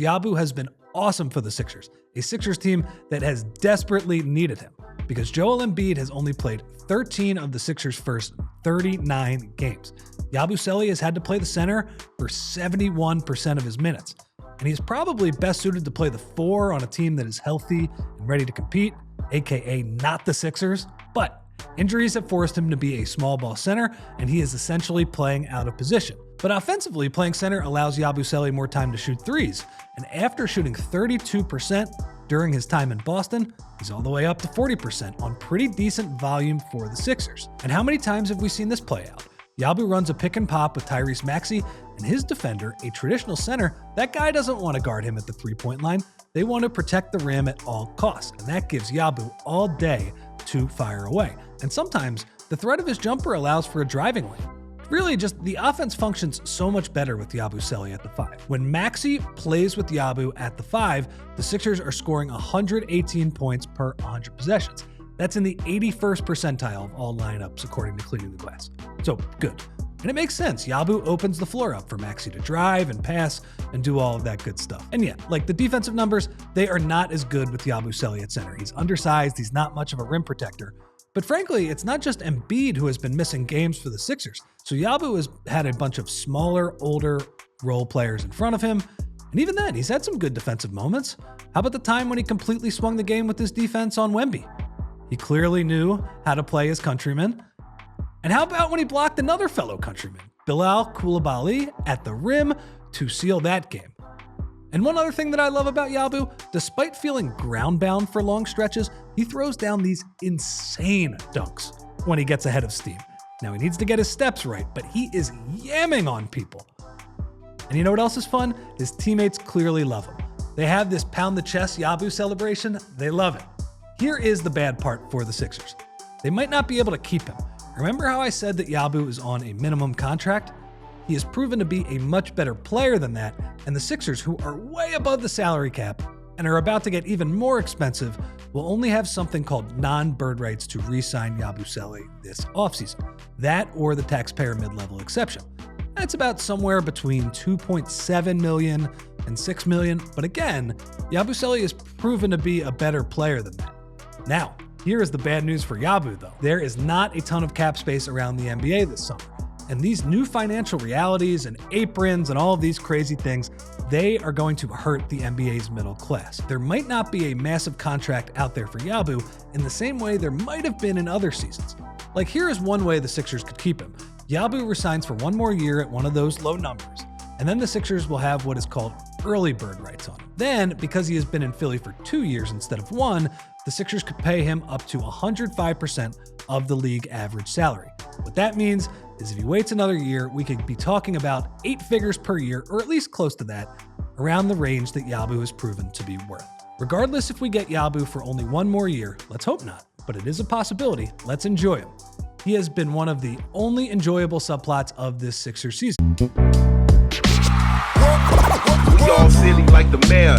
Yabu has been awesome for the Sixers, a Sixers team that has desperately needed him because Joel Embiid has only played 13 of the Sixers' first 39 games. Yabusele has had to play the center for 71% of his minutes, and he's probably best suited to play the 4 on a team that is healthy and ready to compete, aka not the Sixers, but injuries have forced him to be a small ball center, and he is essentially playing out of position. But offensively, playing center allows Yabusele more time to shoot threes, and after shooting 32% during his time in Boston, he's all the way up to 40% on pretty decent volume for the Sixers. And how many times have we seen this play out? Yabu runs a pick and pop with Tyrese Maxey, and his defender, a traditional center, that guy doesn't want to guard him at the three-point line. They want to protect the rim at all costs, and that gives Yabu all day to fire away. And sometimes the threat of his jumper allows for a driving lane. Really, just the offense functions so much better with Yabusele at the 5. When Maxey plays with Yabu at the 5, the Sixers are scoring 118 points per 100 possessions. That's in the 81st percentile of all lineups, according to Cleaning the Glass. So, good. And it makes sense. Yabu opens the floor up for Maxey to drive and pass and do all of that good stuff. And yeah, like the defensive numbers, they are not as good with Yabusele at center. He's undersized, he's not much of a rim protector. But frankly, it's not just Embiid who has been missing games for the Sixers. So Yabu has had a bunch of smaller, older role players in front of him. And even then, he's had some good defensive moments. How about the time when he completely swung the game with his defense on Wemby? He clearly knew how to play his countrymen. And how about when he blocked another fellow countryman, Bilal Coulibaly, at the rim to seal that game? And one other thing that I love about Yabu, despite feeling ground-bound for long stretches, he throws down these insane dunks when he gets ahead of steam. Now, he needs to get his steps right, but he is yamming on people. And you know what else is fun? His teammates clearly love him. They have this pound the chest Yabu celebration. They love it. Here is the bad part for the Sixers. They might not be able to keep him. Remember how I said that Yabu is on a minimum contract? He has proven to be a much better player than that, and the Sixers, who are way above the salary cap and are about to get even more expensive, will only have something called non-bird rights to re-sign Yabusele this offseason. That or the taxpayer mid-level exception. That's about somewhere between $2.7 million and $6 million, but again, Yabusele has proven to be a better player than that. Now, here is the bad news for Yabu, though. There is not a ton of cap space around the NBA this summer. And these new financial realities and aprons and all of these crazy things, they are going to hurt the NBA's middle class. There might not be a massive contract out there for Yabu in the same way there might have been in other seasons. Like, here is one way the Sixers could keep him. Yabu resigns for one more year at one of those low numbers, and then the Sixers will have what is called early bird rights on him. Then, because he has been in Philly for 2 years instead of 1, the Sixers could pay him up to 105% of the league average salary. What that means is if he waits another year, we could be talking about 8 figures per year, or at least close to that, around the range that Yabu has proven to be worth. Regardless if we get Yabu for only 1 more year, let's hope not, but it is a possibility. Let's enjoy him. He has been one of the only enjoyable subplots of this Sixers season. We all silly like the mayor.